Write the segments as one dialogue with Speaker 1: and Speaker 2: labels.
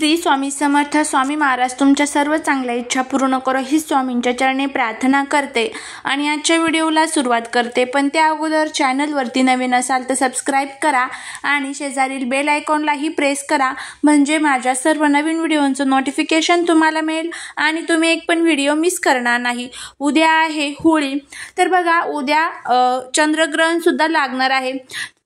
Speaker 1: श्री स्वामी समर्थ स्वामी महाराज तुमच्या सर्व चांगल्या इच्छा पूर्ण करो ही स्वामींच्या चरणी प्रार्थना करते आणि आजच्या व्हिडिओला सुरुवात करते। पण त्या अगोदर चॅनलवरती नवीन असाल तर सबस्क्राइब करा आणि शेजारील बेल आयकॉनलाही प्रेस करा, म्हणजे माझ्या सर्व नवीन व्हिडिओंचं नोटिफिकेशन तुम्हाला मिळेल आणि तुम्ही एक पण व्हिडिओ मिस करणार नाही। उद्या आहे होळी, तर बघा उद्या चंद्रग्रहण सुद्धा लागणार आहे।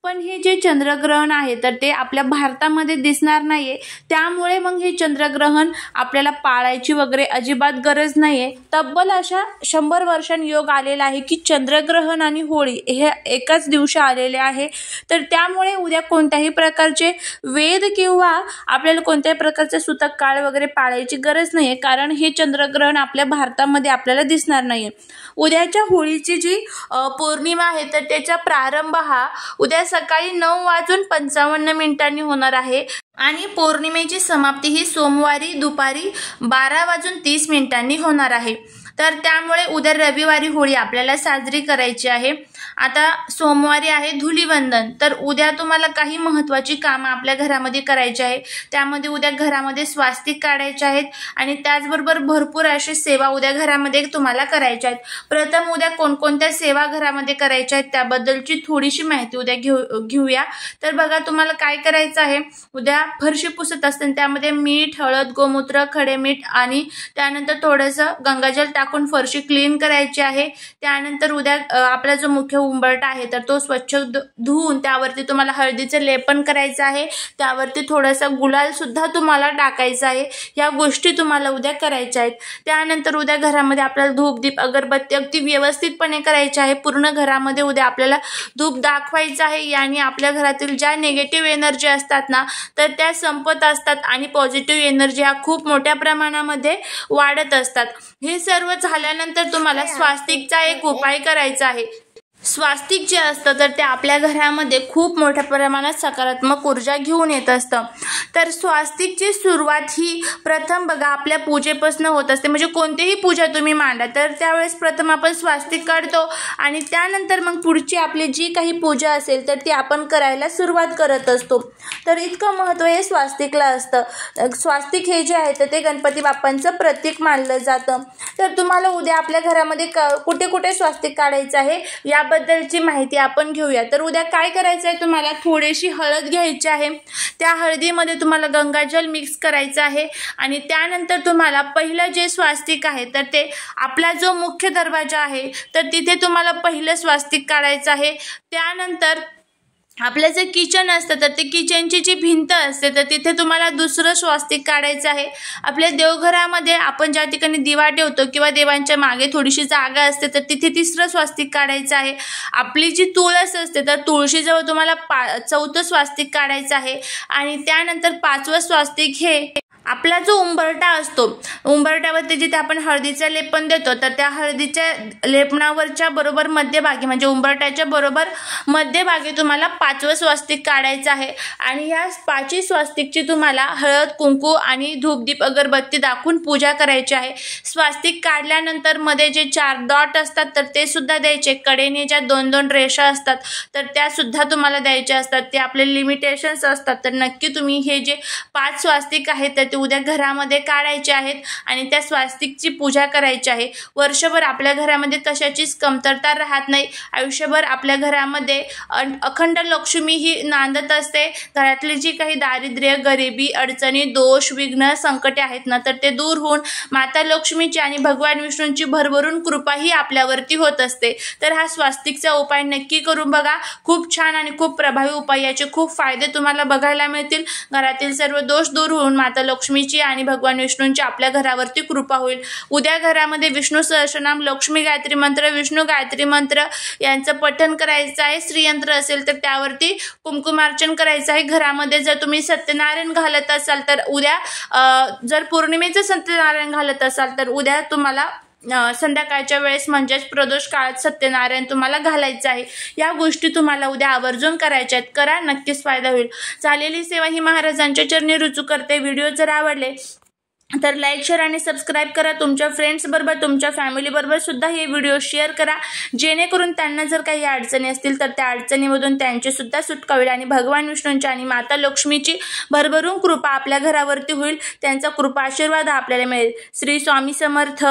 Speaker 1: पण हे जे चंद्रग्रहण आहे तर ते आपल्या भारतामध्ये दिसणार नाहीये, त्यामुळे मग हे चंद्रग्रहण आपल्याला पाळायची वगैरे अजिबात गरज नाहीये। तब्बल अशा 100 वर्षांनी योग आलेला आहे की चंद्रग्रहण आणि होळी हे एकाच दिवशी आलेले आहे। तर त्यामुळे उद्या कोणत्याही प्रकारचे वेद किंवा आपल्याला कोणत्याही प्रकारचे सूतक काळ वगैरे पाळायची गरज नाहीये, कारण हे चंद्रग्रहण आपल्या भारतामध्ये आपल्याला दिसणार नाहीये। उद्याच्या होळीची जी पौर्णिमा आहे तर त्याचा प्रारंभ हा उद्या सकाळी 9:55 होणार आहे आणि पौर्णिमेची समाप्ती ही सोमवारी दुपारी 12:30 होणार आहे। तर त्यामुळे उद्या रविवारी होळी आपल्याला साजरी करायची आहे। आता सोमवारी आहे धुलीवंदन, तर उद्या तुम्हाला काही महत्त्वाची कामं आपल्या घरामध्ये करायची आहे। त्यामध्ये उद्या घरामध्ये स्वास्तिक काढायचे आहेत आणि त्याचबरोबर भरपूर अशी सेवा उद्या घरामध्ये तुम्हाला करायच्या आहेत। प्रथम उद्या कोणकोणत्या सेवा घरामध्ये करायच्या आहेत त्याबद्दलची थोडीशी माहिती उद्या घेऊया। तर बघा तुम्हाला काय करायचं आहे, उद्या फरशी पुसत असताना त्यामध्ये मीठ, हळद, गोमूत्र, खडे मीठ आणि त्यानंतर थोडंसं गंगाजल टाकून फरशी क्लीन करायची आहे। त्यानंतर उद्या आपला जो मुख्य उंबरठा आहे तर तो स्वच्छ धुवून त्यावरती तुम्हाला हळदीचे लेपन करायचं आहे, त्यावरती थोडासा गुलाल सुद्धा तुम्हाला टाकायचा आहे। या गोष्टी तुम्हाला उद्या करायच्या आहेत। त्यानंतर उद्या घरामध्ये आपल्याला धूप दीप अगरबत्ती अगदी व्यवस्थितपणे करायची आहे। पूर्ण घरामध्ये उद्या आपल्याला धूप दाखवायचं आहे, यानी आपल्या घरातील ज्या निगेटिव्ह एनर्जी असतात ना तर त्या संपत असतात आणि पॉझिटिव्ह एनर्जी हा खूप मोठ्या प्रमाणामध्ये वाढत असतात। हे सर्व झाल्यानंतर तुम्हाला स्वास्तिकचा एक उपाय करायचा आहे। स्वास्तिक जे असतं तर ते आपल्या घरामध्ये खूप मोठ्या प्रमाणात सकारात्मक ऊर्जा घेऊन येत असतं। तर स्वास्तिकची सुरुवात ही प्रथम बघा आपल्या पूजेपासून होत असते, म्हणजे कोणतीही पूजा तुम्ही मांडा तर त्यावेळेस प्रथम आपण स्वास्तिक काढतो आणि त्यानंतर मग पुढची आपली जी काही पूजा असेल तर ती आपण करायला सुरुवात करत असतो। तर इतकं महत्त्व हे स्वास्तिकला असतं। स्वास्तिक हे जे आहे तर ते गणपती बाप्पांचं प्रतीक मानलं जातं। तर तुम्हाला उद्या आपल्या घरामध्ये कुठे कुठे स्वास्तिक काढायचं आहे याबद्दलची माहिती आपण घेऊया। तर उद्या काय करायचं आहे, तुम्हाला थोडीशी हळद घ्यायची आहे, त्या हळदीमध्ये तुम्हाला गंगाजल मिक्स करायचं आहे आणि त्यानंतर तुम्हाला पहिलं जे स्वास्तिक आहे तर ते आपला जो मुख्य दरवाजा आहे तर तिथे तुम्हाला पहिलं स्वास्तिक काढायचं आहे। त्यानंतर आपलं जे किचन असतं तर ते किचनची जी भिंत असते तर तिथे तुम्हाला दुसरं स्वास्तिक काढायचं आहे। आपल्या देवघरामध्ये आपण ज्या ठिकाणी दिवा ठेवतो किंवा देवांच्या मागे थोडीशी जागा असते तर तिथे तिसरं स्वास्तिक काढायचं आहे। आपली जी तुळस असते तर तुळशीजवळ तुम्हाला 4थं स्वास्तिक काढायचं आहे आणि त्यानंतर 5वं स्वास्तिक हे आपला जो उंबरठा असतो, उंबरठ्यावरती जिथे आपण हळदीचं लेपन देतो तर त्या हळदीच्या लेपनावरच्या बरोबर मध्यभागी म्हणजे उंबरठ्याच्या बरोबर मध्यभागी तुम्हाला 5वं स्वास्तिक काढायचं आहे आणि या 5ही स्वास्तिकची तुम्हाला हळद कुंकू आणि धूपदीप अगरबत्ती दाखवून पूजा करायची आहे। स्वास्तिक काढल्यानंतर मध्ये जे 4 डॉट असतात तर ते सुद्धा द्यायचे, कडेने ज्या 2-2 रेषा असतात तर त्या सुद्धा तुम्हाला द्यायच्या असतात। ते आपले लिमिटेशन्स असतात। तर नक्की तुम्ही हे जे 5 स्वास्तिक आहेत तर उद्या घरामध्ये काढायचे आहेत आणि त्या स्वास्तिकची पूजा करायची आहे। वर्षभर आपल्या घरामध्ये कशाचीच कमतरता राहत नाही, आयुष्यभर आपल्या घरामध्ये अखंड लक्ष्मी ही नांदत असते। घरातली जी काही दारिद्र्य, गरिबी, अडचणी, दोष, विघ्न, संकटे आहेत ना तर ते दूर होऊन माता लक्ष्मीची आणि भगवान विष्णूंची भरभरून कृपा ही आपल्यावरती होत असते। तर हा स्वास्तिकचा उपाय नक्की करून बघा, खूप छान आणि खूप प्रभावी उपाय, याचे खूप फायदे तुम्हाला बघायला मिळतील। घरातील सर्व दोष दूर होऊन माता लक्ष्मीची आणि भगवान विष्णूंची आपल्या घरावरती कृपा होईल। उद्या घरामध्ये विष्णू सहस्रनाम, लक्ष्मी गायत्री मंत्र, विष्णू गायत्री मंत्र यांचं पठण करायचं आहे। श्रीयंत्र असेल तर त्यावरती कुंकुमार्चन करायचं आहे। घरामध्ये जर तुम्ही सत्यनारायण घालत असाल तर उद्या जर पौर्णिमेचं सत्यनारायण घालत असाल तर उद्या तुम्हाला संध्याकाळच्या वेळेस म्हणजेच प्रदोष काळात सत्यनारायण तुम्हाला घालायचं आहे। या गोष्टी तुम्हाला उद्या आवर्जून करायच्या आहेत, करा, नक्कीच फायदा होईल। झालेली सेवा ही महाराजांच्या चरणी रुजू करते। व्हिडिओ जर आवडले तर लाईक, शेअर आणि सबस्क्राईब करा. तुमच्या फ्रेंड्स बरोबर, तुमच्या फॅमिली बरोबर सुद्धा हे व्हिडिओ शेअर करा, जेणेकरून त्यांना जर काही अडचणी असतील तर त्या अडचणीमधून त्यांची सुद्धा सुटका होईल आणि भगवान विष्णूंची आणि माता लक्ष्मीची भरभरून कृपा आपल्या घरावरती होईल. त्यांचा कृपा आशीर्वाद आपल्याला मिळेल. श्री स्वामी समर्थ.